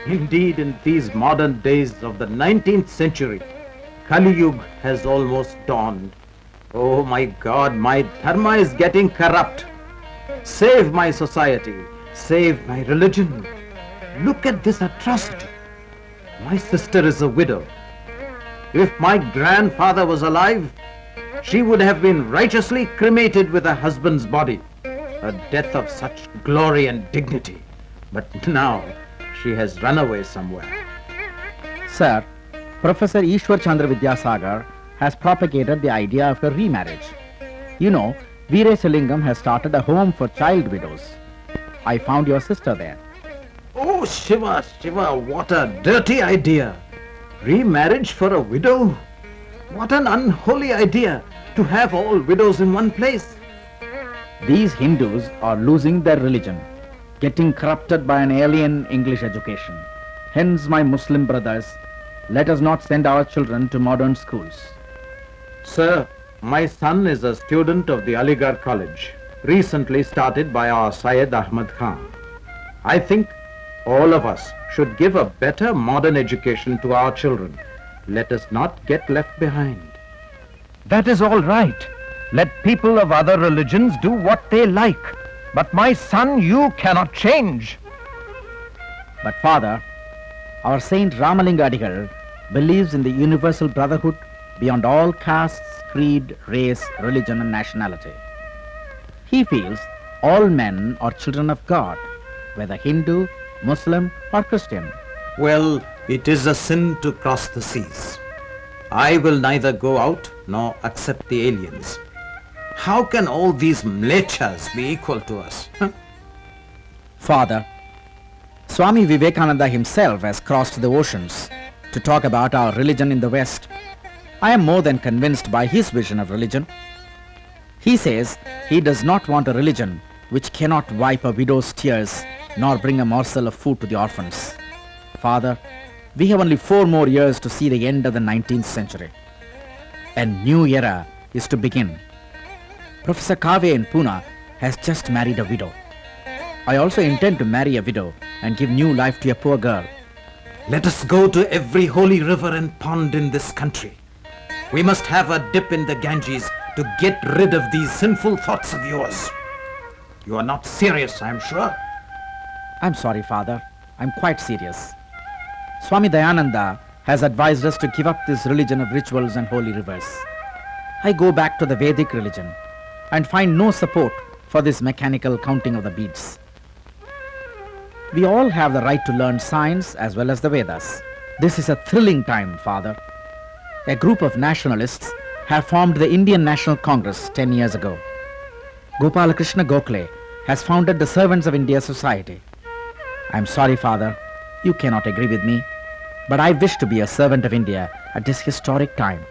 Indeed, in these modern days of the 19th century, Kali Yuga has almost dawned. Oh my God, my dharma is getting corrupt. Save my society, save my religion. Look at this atrocity. My sister is a widow. If my grandfather was alive, she would have been righteously cremated with her husband's body, a death of such glory and dignity. But now, she has run away somewhere. Sir, Professor Ishwar Chandra Vidyasagar has propagated the idea of a remarriage. You know, Veerasalingam has started a home for child widows. I found your sister there. Oh, Shiva, what a dirty idea. Remarriage for a widow? What an unholy idea to have all widows in one place. These Hindus are losing their religion, getting corrupted by an alien English education. Hence, my Muslim brothers, let us not send our children to modern schools. Sir, my son is a student of the Aligarh College, recently started by our Syed Ahmad Khan. I think all of us should give a better modern education to our children. Let us not get left behind. That is all right. Let people of other religions do what they like. But my son, you cannot change. But Father, our Saint Ramalinga Adigal believes in the universal brotherhood beyond all castes, creed, race, religion and nationality. He feels all men are children of God, whether Hindu, Muslim or Christian. Well, it is a sin to cross the seas. I will neither go out nor accept the aliens. How can all these mlechas be equal to us? Father, Swami Vivekananda himself has crossed the oceans to talk about our religion in the West. I am more than convinced by his vision of religion. He says he does not want a religion which cannot wipe a widow's tears nor bring a morsel of food to the orphans. Father, we have only 4 more years to see the end of the 19th century. A new era is to begin. Professor Kave in Pune has just married a widow. I also intend to marry a widow and give new life to a poor girl. Let us go to every holy river and pond in this country. We must have a dip in the Ganges to get rid of these sinful thoughts of yours. You are not serious, I am sure. I'm sorry, Father. I'm quite serious. Swami Dayananda has advised us to give up this religion of rituals and holy rivers. I go back to the Vedic religion and find no support for this mechanical counting of the beads. We all have the right to learn science as well as the Vedas. This is a thrilling time, Father. A group of nationalists have formed the Indian National Congress 10 years ago. Gopalakrishna Gokhale has founded the Servants of India Society. I'm sorry, Father, you cannot agree with me, but I wish to be a servant of India at this historic time.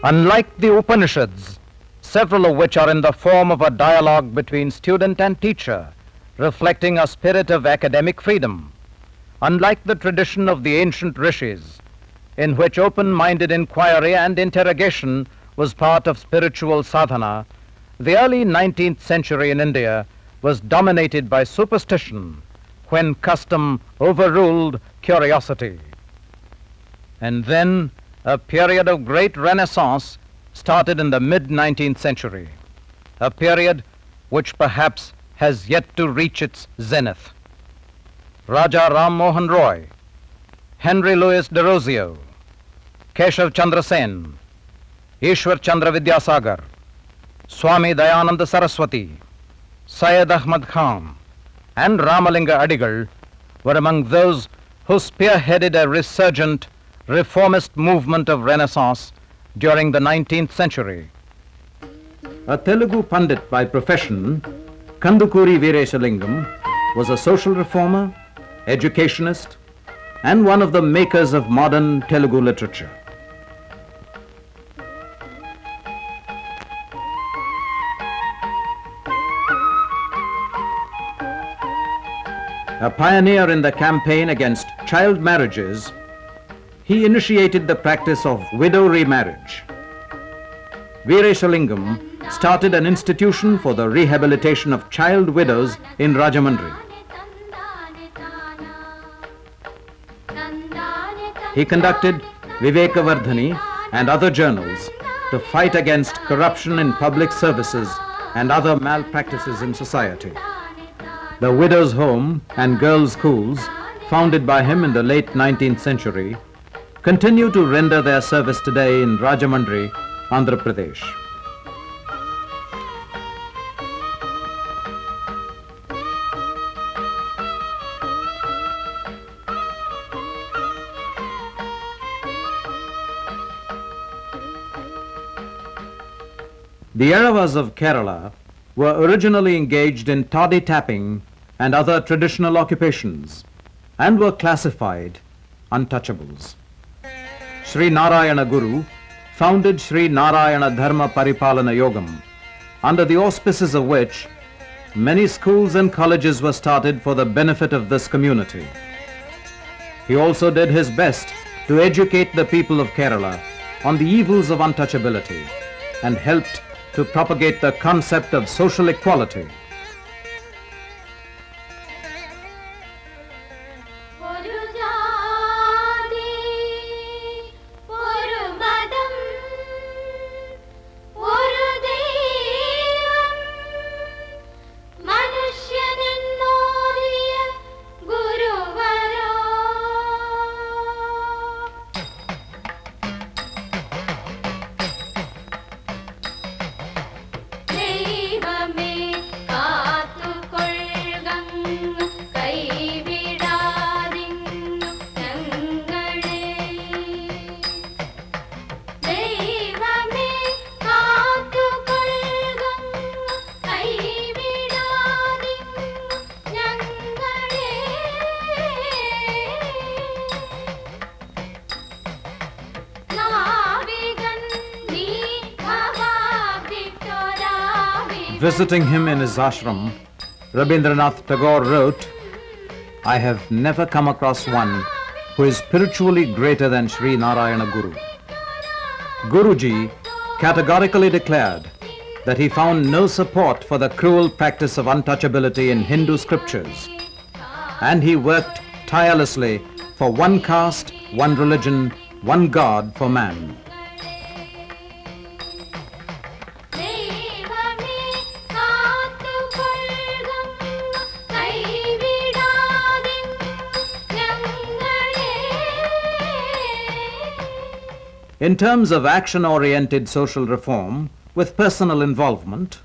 Unlike the Upanishads, several of which are in the form of a dialogue between student and teacher, reflecting a spirit of academic freedom, unlike the tradition of the ancient rishis, in which open-minded inquiry and interrogation was part of spiritual sadhana, the early 19th century in India was dominated by superstition when custom overruled curiosity. And then a period of great renaissance started in the mid-19th century, a period which perhaps has yet to reach its zenith. Raja Ram Mohan Roy, Henry Louis Derozio, Keshav Chandra Sen, Ishwar Chandra Vidyasagar, Swami Dayananda Saraswati, Syed Ahmad Khan, and Ramalinga Adigal were among those who spearheaded a resurgent reformist movement of Renaissance during the 19th century. A Telugu Pandit by profession, Kandukuri Veerasalingam was a social reformer, educationist, and one of the makers of modern Telugu literature. A pioneer in the campaign against child marriages, he initiated the practice of widow remarriage. Veerashalingam started an institution for the rehabilitation of child widows in Rajamundry. He conducted Vivekavardhani and other journals to fight against corruption in public services and other malpractices in society. The Widows' Home and Girls' Schools, founded by him in the late 19th century, continue to render their service today in Rajamundry, Andhra Pradesh. The Eravas of Kerala were originally engaged in toddy tapping and other traditional occupations and were classified untouchables. Sri Narayana Guru founded Sri Narayana Dharma Paripalana Yogam, under the auspices of which many schools and colleges were started for the benefit of this community. He also did his best to educate the people of Kerala on the evils of untouchability and helped to propagate the concept of social equality. Visiting him in his ashram, Rabindranath Tagore wrote, "I have never come across one who is spiritually greater than Sri Narayana Guru." Guruji categorically declared that he found no support for the cruel practice of untouchability in Hindu scriptures, and he worked tirelessly for one caste, one religion, one God for man. In terms of action-oriented social reform with personal involvement,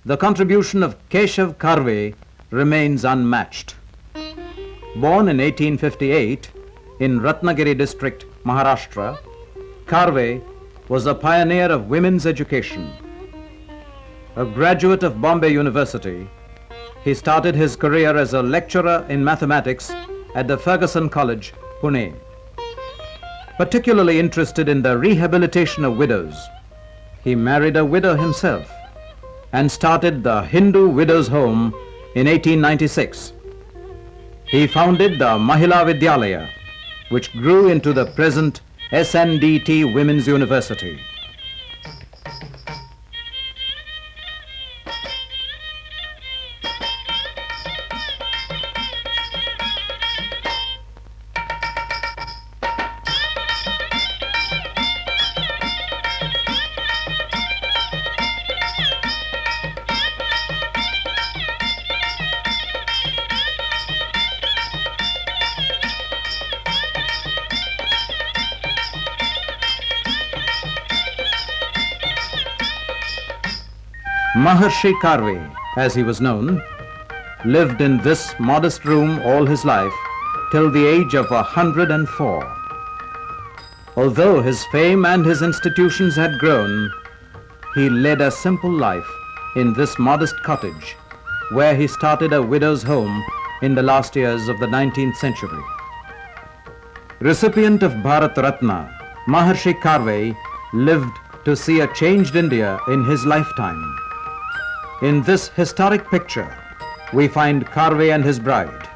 the contribution of Keshav Karve remains unmatched. Born in 1858 in Ratnagiri district, Maharashtra, Karve was a pioneer of women's education. A graduate of Bombay University, he started his career as a lecturer in mathematics at the Ferguson College, Pune. Particularly interested in the rehabilitation of widows, he married a widow himself and started the Hindu Widows' Home in 1896. He founded the Mahila Vidyalaya, which grew into the present SNDT Women's University. Maharshi Karve, as he was known, lived in this modest room all his life till the age of 104. Although his fame and his institutions had grown, he led a simple life in this modest cottage, where he started a widow's home in the last years of the 19th century. Recipient of Bharat Ratna, Maharshi Karve lived to see a changed India in his lifetime. In this historic picture, we find Karve and his bride.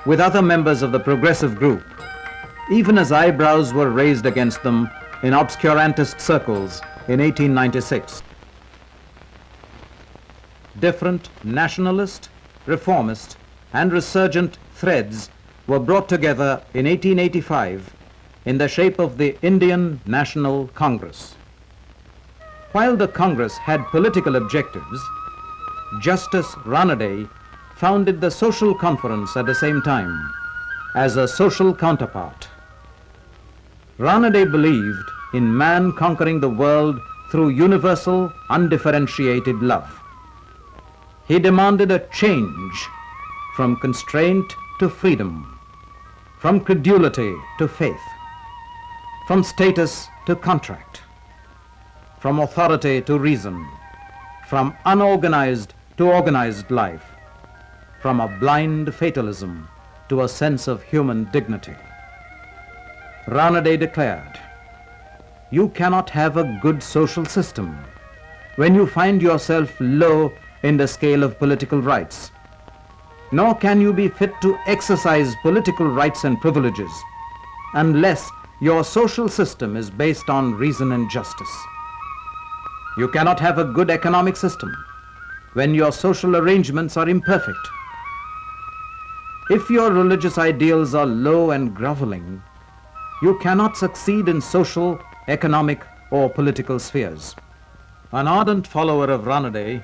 with other members of the progressive group, even as eyebrows were raised against them in obscurantist circles in 1896. Different nationalist, reformist, and resurgent threads were brought together in 1885 in the shape of the Indian National Congress. While the Congress had political objectives, Justice Ranade founded the Social Conference at the same time as a social counterpart. Ranade believed in man conquering the world through universal, undifferentiated love. He demanded a change from constraint to freedom, from credulity to faith, from status to contract, from authority to reason, from unorganized to organized life, from a blind fatalism to a sense of human dignity. Ranade declared, "You cannot have a good social system when you find yourself low in the scale of political rights, nor can you be fit to exercise political rights and privileges unless your social system is based on reason and justice. You cannot have a good economic system when your social arrangements are imperfect. If your religious ideals are low and groveling, you cannot succeed in social, economic, or political spheres." An ardent follower of Ranade,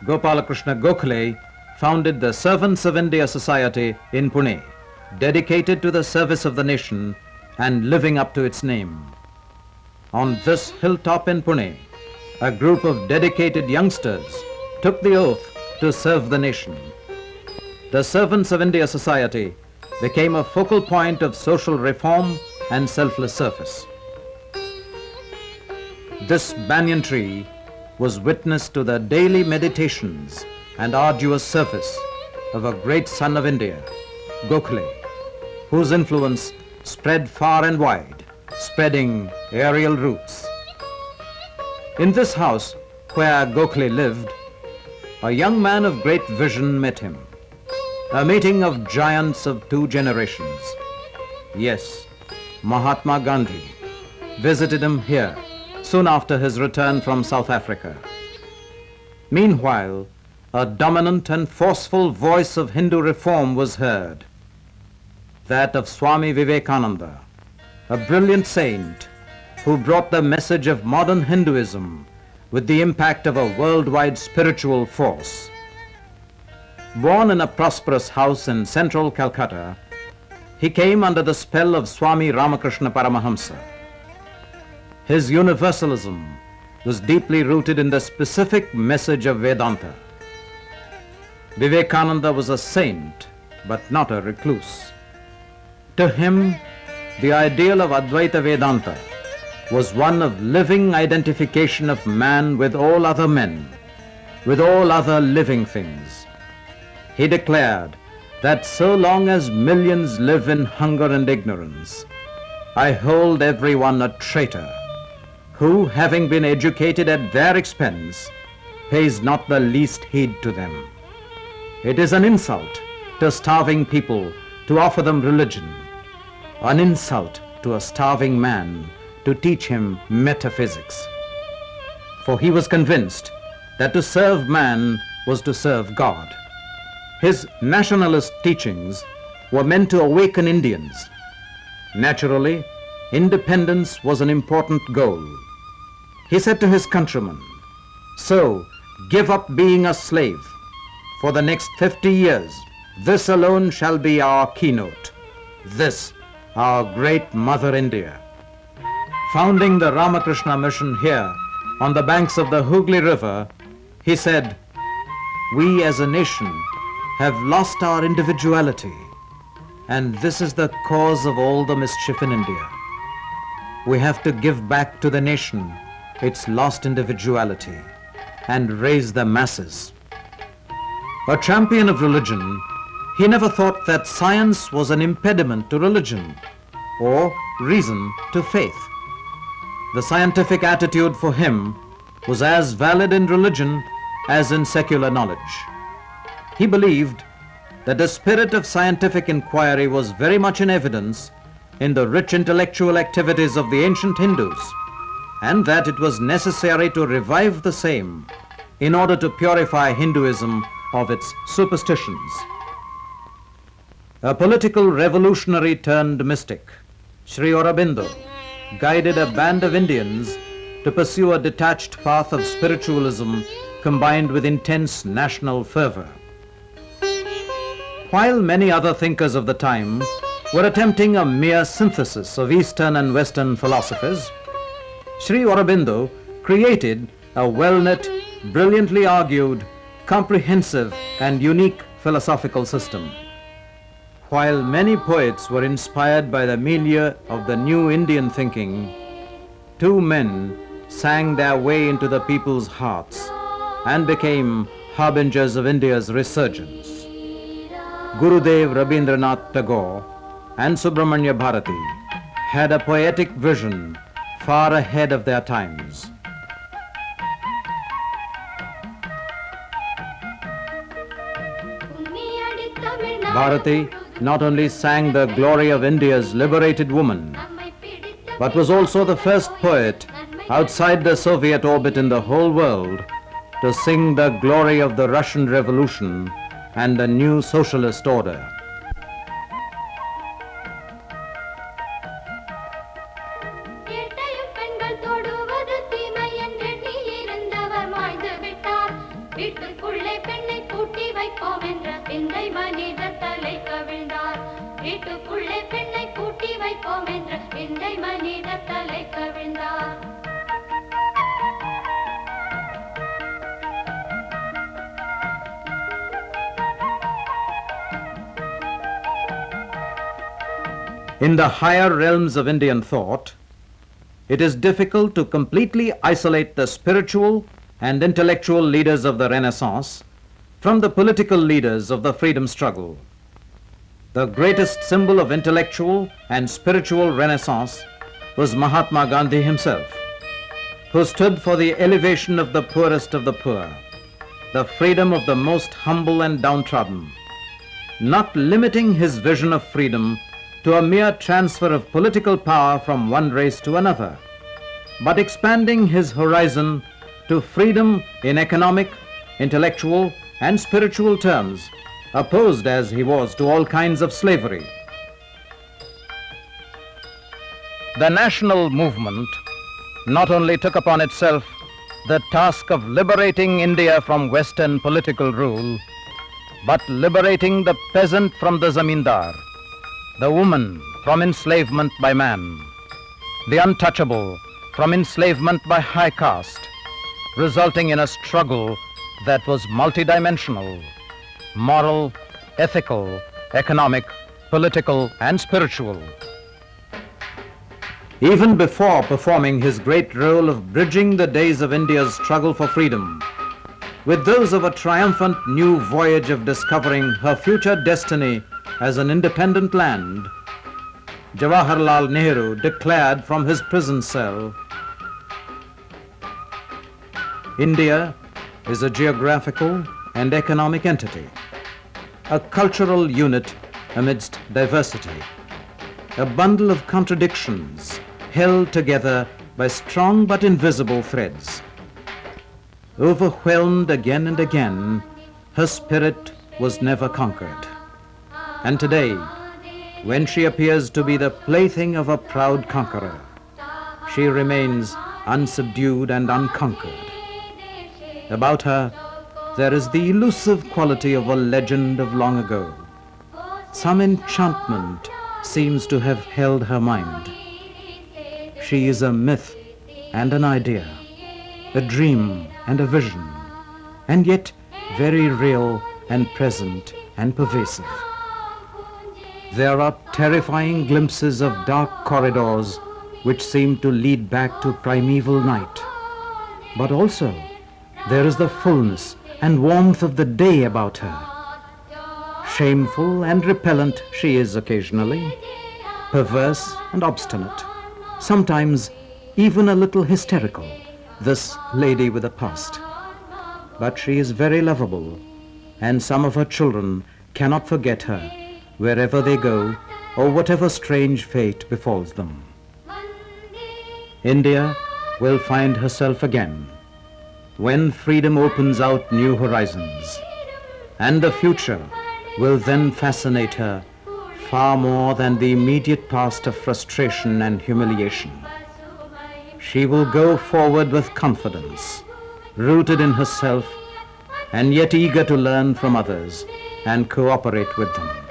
Gopalakrishna Gokhale founded the Servants of India Society in Pune, dedicated to the service of the nation and living up to its name. On this hilltop in Pune, a group of dedicated youngsters took the oath to serve the nation. The Servants of India Society became a focal point of social reform and selfless service. This banyan tree was witness to the daily meditations and arduous service of a great son of India, Gokhale, whose influence spread far and wide, spreading aerial roots. In this house where Gokhale lived, a young man of great vision met him. A meeting of giants of two generations. Yes, Mahatma Gandhi visited him here soon after his return from South Africa. Meanwhile, a dominant and forceful voice of Hindu reform was heard, that of Swami Vivekananda, a brilliant saint who brought the message of modern Hinduism with the impact of a worldwide spiritual force. Born in a prosperous house in central Calcutta, he came under the spell of Swami Ramakrishna Paramahamsa. His universalism was deeply rooted in the specific message of Vedanta. Vivekananda was a saint, but not a recluse. To him, the ideal of Advaita Vedanta was one of living identification of man with all other men, with all other living things. He declared that so long as millions live in hunger and ignorance, I hold everyone a traitor, who, having been educated at their expense, pays not the least heed to them. It is an insult to starving people to offer them religion, an insult to a starving man to teach him metaphysics. For he was convinced that to serve man was to serve God. His nationalist teachings were meant to awaken Indians. Naturally, independence was an important goal. He said to his countrymen, "So, give up being a slave. For the next 50 years, this alone shall be our keynote. This, our great Mother India." Founding the Ramakrishna Mission here, on the banks of the Hooghly River, he said, "We as a nation have lost our individuality, and this is the cause of all the mischief in India. We have to give back to the nation its lost individuality and raise the masses." A champion of religion, he never thought that science was an impediment to religion or reason to faith. The scientific attitude for him was as valid in religion as in secular knowledge. He believed that the spirit of scientific inquiry was very much in evidence in the rich intellectual activities of the ancient Hindus, and that it was necessary to revive the same in order to purify Hinduism of its superstitions. A political revolutionary turned mystic, Sri Aurobindo, guided a band of Indians to pursue a detached path of spiritualism combined with intense national fervor. While many other thinkers of the time were attempting a mere synthesis of Eastern and Western philosophies, Sri Aurobindo created a well-knit, brilliantly argued, comprehensive and unique philosophical system. While many poets were inspired by the milieu of the new Indian thinking, two men sang their way into the people's hearts and became harbingers of India's resurgence. Gurudev Rabindranath Tagore and Subramanya Bharati had a poetic vision far ahead of their times. Bharati not only sang the glory of India's liberated woman, but was also the first poet outside the Soviet orbit in the whole world to sing the glory of the Russian Revolution and the new socialist order. In the higher realms of Indian thought, it is difficult to completely isolate the spiritual and intellectual leaders of the Renaissance from the political leaders of the freedom struggle. The greatest symbol of intellectual and spiritual Renaissance was Mahatma Gandhi himself, who stood for the elevation of the poorest of the poor, the freedom of the most humble and downtrodden, not limiting his vision of freedom to a mere transfer of political power from one race to another, but expanding his horizon to freedom in economic, intellectual, and spiritual terms, opposed as he was to all kinds of slavery. The national movement not only took upon itself the task of liberating India from Western political rule, but liberating the peasant from the zamindar, the woman from enslavement by man, the untouchable from enslavement by high caste, resulting in a struggle that was multidimensional, moral, ethical, economic, political, and spiritual. Even before performing his great role of bridging the days of India's struggle for freedom with those of a triumphant new voyage of discovering her future destiny as an independent land, Jawaharlal Nehru declared from his prison cell, "India is a geographical and economic entity, a cultural unit amidst diversity, a bundle of contradictions held together by strong but invisible threads. Overwhelmed again and again, her spirit was never conquered. And today, when she appears to be the plaything of a proud conqueror, she remains unsubdued and unconquered. About her, there is the elusive quality of a legend of long ago. Some enchantment seems to have held her mind. She is a myth and an idea, a dream and a vision, and yet very real and present and pervasive. There are terrifying glimpses of dark corridors which seem to lead back to primeval night. But also, there is the fullness and warmth of the day about her. Shameful and repellent she is occasionally, perverse and obstinate, sometimes even a little hysterical, this lady with a past. But she is very lovable, and some of her children cannot forget her wherever they go or whatever strange fate befalls them. India will find herself again when freedom opens out new horizons, and the future will then fascinate her far more than the immediate past of frustration and humiliation. She will go forward with confidence, rooted in herself, and yet eager to learn from others and cooperate with them.